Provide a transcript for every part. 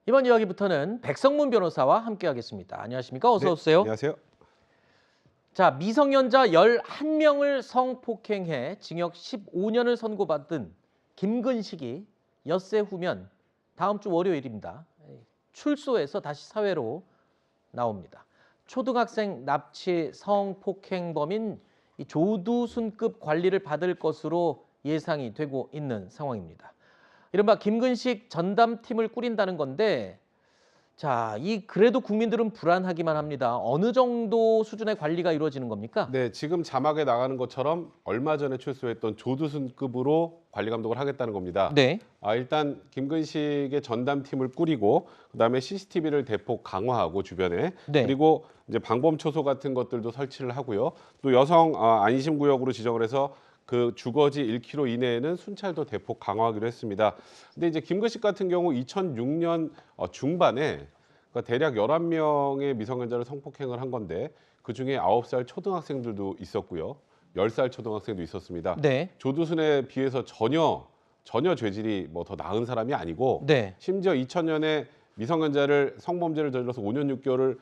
이번 이야기부터는 백성문 변호사와 함께하겠습니다. 안녕하십니까? 어서 네, 오세요. 안녕하세요. 자, 미성년자 11명을 성폭행해 징역 15년을 선고받은 김근식이 엿새 후면 다음 주 월요일입니다. 출소해서 다시 사회로 나옵니다. 초등학생 납치 성폭행범인 이 조두순급 관리를 받을 것으로 예상이 되고 있는 상황입니다. 이른바 김근식 전담팀을 꾸린다는 건데, 자, 그래도 국민들은 불안하기만 합니다. 어느 정도 수준의 관리가 이루어지는 겁니까? 네, 지금 자막에 나가는 것처럼 얼마 전에 출소했던 조두순급으로 관리 감독을 하겠다는 겁니다. 네. 일단 김근식의 전담팀을 꾸리고 그다음에 CCTV를 대폭 강화하고 주변에 네. 그리고 이제 방범 초소 같은 것들도 설치를 하고요. 또 여성 안심 구역으로 지정을 해서 그 주거지 1km 이내에는 순찰도 대폭 강화하기로 했습니다. 근데 이제 김근식 같은 경우 2006년 중반에 그러니까 대략 11명의 미성년자를 성폭행을 한 건데 그중에 9살 초등학생들도 있었고요. 10살 초등학생도 있었습니다. 네. 조두순에 비해서 전혀 죄질이 뭐 더 나은 사람이 아니고 네. 심지어 2000년에 미성년자를 성범죄를 저질러서 5년 6개월을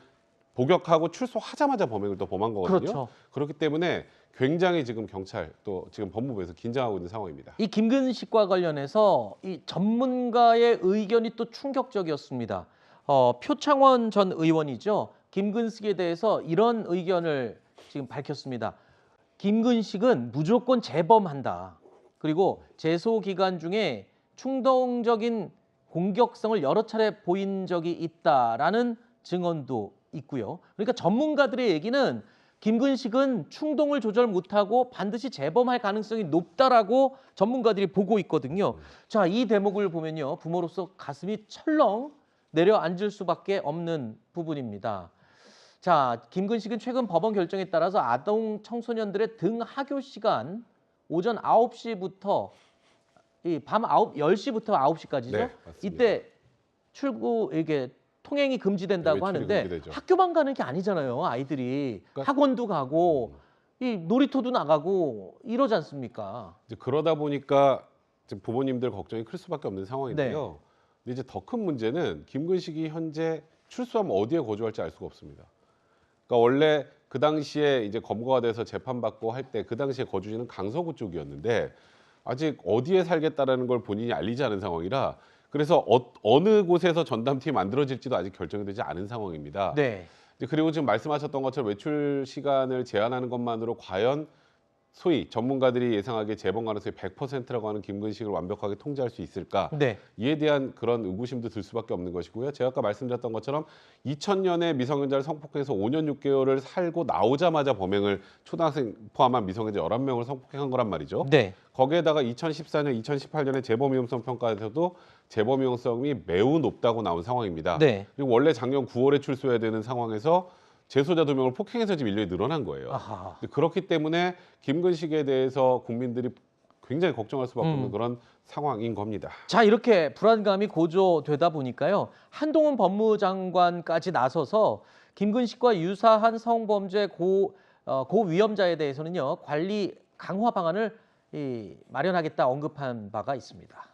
복역하고 출소하자마자 범행을 또 범한 거거든요. 그렇죠. 그렇기 때문에 굉장히 지금 경찰 또 지금 법무부에서 긴장하고 있는 상황입니다. 이 김근식과 관련해서 이 전문가의 의견이 또 충격적이었습니다. 표창원 전 의원이죠. 김근식에 대해서 이런 의견을 지금 밝혔습니다. 김근식은 무조건 재범한다. 그리고 재소 기간 중에 충동적인 공격성을 여러 차례 보인 적이 있다라는 증언도 있고요. 그러니까 전문가들의 얘기는 김근식은 충동을 조절 못하고 반드시 재범할 가능성이 높다라고 전문가들이 보고 있거든요. 자, 이 대목을 보면요. 부모로서 가슴이 철렁 내려앉을 수밖에 없는 부분입니다. 자, 김근식은 최근 법원 결정에 따라서 아동 청소년들의 등하교 시간 오전 9시부터 밤 10시부터 9시까지죠. 네, 맞습니다. 이때 이게 통행이 금지된다고 외출이 하는데 금지되죠. 학교만 가는 게 아니잖아요. 아이들이 그러니까 학원도 가고 이 놀이터도 나가고 이러지 않습니까? 이제 그러다 보니까 지금 부모님들 걱정이 클 수밖에 없는 상황인데요. 네. 근데 이제 더 큰 문제는 김근식이 현재 출소하면 어디에 거주할지 알 수가 없습니다. 그러니까 원래 그 당시에 이제 검거가 돼서 재판받고 할 때 그 당시에 거주지는 강서구 쪽이었는데 아직 어디에 살겠다라는 걸 본인이 알리지 않은 상황이라 그래서 어느 곳에서 전담팀이 만들어질지도 아직 결정이 되지 않은 상황입니다. 네. 그리고 지금 말씀하셨던 것처럼 외출 시간을 제한하는 것만으로 과연 소위 전문가들이 예상하기에 재범 가능성이 100%라고 하는 김근식을 완벽하게 통제할 수 있을까? 네. 이에 대한 그런 의구심도 들 수밖에 없는 것이고요. 제가 아까 말씀드렸던 것처럼 2000년에 미성년자를 성폭행해서 5년 6개월을 살고 나오자마자 범행을 초등학생 포함한 미성년자 11명을 성폭행한 거란 말이죠. 네. 거기에다가 2014년, 2018년에 재범 위험성 평가에서도 재범 위험성이 매우 높다고 나온 상황입니다. 네. 그리고 원래 작년 9월에 출소해야 되는 상황에서 재소자 2명을 폭행해서 지금 인력이 늘어난 거예요. 아하. 그렇기 때문에 김근식에 대해서 국민들이 굉장히 걱정할 수밖에 없는 그런 상황인 겁니다. 자, 이렇게 불안감이 고조되다 보니까요. 한동훈 법무장관까지 나서서 김근식과 유사한 성범죄 고위험자에 대해서는요. 관리 강화 방안을 마련하겠다 언급한 바가 있습니다.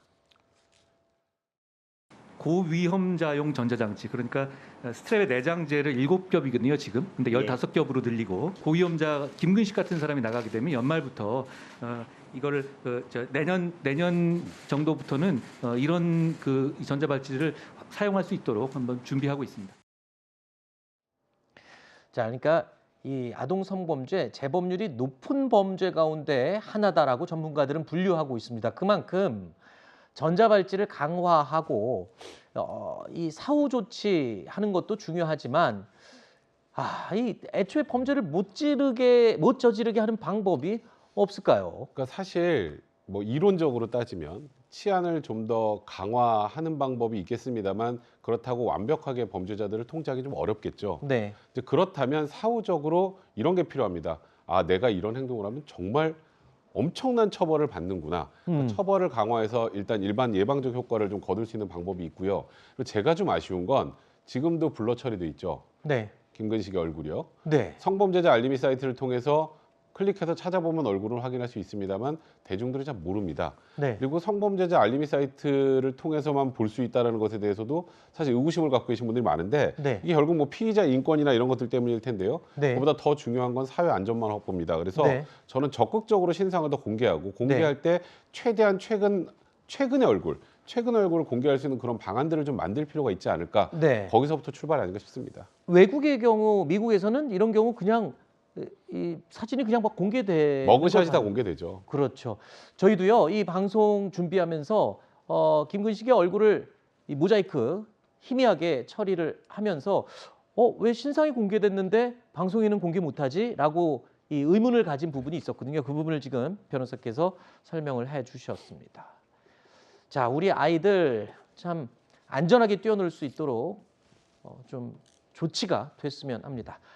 고위험자용 전자장치, 그러니까 스트랩의 내장재를 7겹이거든요 지금. 근데 예. 15겹으로 늘리고 고위험자 김근식 같은 사람이 나가게 되면 연말부터 이거를 내년 정도부터는 이런 이 전자발찌를 사용할 수 있도록 한번 준비하고 있습니다. 자, 그러니까 이 아동 성범죄 재범률이 높은 범죄 가운데 하나다라고 전문가들은 분류하고 있습니다. 그만큼 전자발찌를 강화하고 이 사후 조치하는 것도 중요하지만 이 애초에 범죄를 못 저지르게 하는 방법이 없을까요? 그러니까 사실 뭐 이론적으로 따지면 치안을 좀 더 강화하는 방법이 있겠습니다만 그렇다고 완벽하게 범죄자들을 통제하기 좀 어렵겠죠. 네. 이제 그렇다면 사후적으로 이런 게 필요합니다. 내가 이런 행동을 하면 정말 엄청난 처벌을 받는구나. 처벌을 강화해서 일단 일반 예방적 효과를 좀 거둘 수 있는 방법이 있고요. 그리고 제가 좀 아쉬운 건 지금도 블러 처리돼 있죠. 네. 김근식의 얼굴이요. 네. 성범죄자 알림이 사이트를 통해서 클릭해서 찾아보면 얼굴을 확인할 수 있습니다만 대중들이 잘 모릅니다. 네. 그리고 성범죄자 알림이 사이트를 통해서만 볼 수 있다는 것에 대해서도 사실 의구심을 갖고 계신 분들이 많은데 네. 이게 결국 뭐 피의자 인권이나 이런 것들 때문일 텐데요. 네. 그보다 더 중요한 건 사회 안전만 확보입니다. 그래서 네. 저는 적극적으로 신상을 더 공개하고 공개할 때 최대한 최근의 얼굴을 공개할 수 있는 그런 방안들을 좀 만들 필요가 있지 않을까. 네. 거기서부터 출발이 아닌가 싶습니다. 외국의 경우 미국에서는 이런 경우 그냥 이 사진이 그냥 막 공개돼. 머그샷이 다 공개되죠. 그렇죠. 저희도요 이 방송 준비하면서 김근식의 얼굴을 이 모자이크 희미하게 처리를 하면서 왜 신상이 공개됐는데 방송에는 공개 못하지?라고 이 의문을 가진 부분이 있었거든요. 그 부분을 지금 변호사께서 설명을 해주셨습니다. 자, 우리 아이들 참 안전하게 뛰어놀 수 있도록 좀 조치가 됐으면 합니다.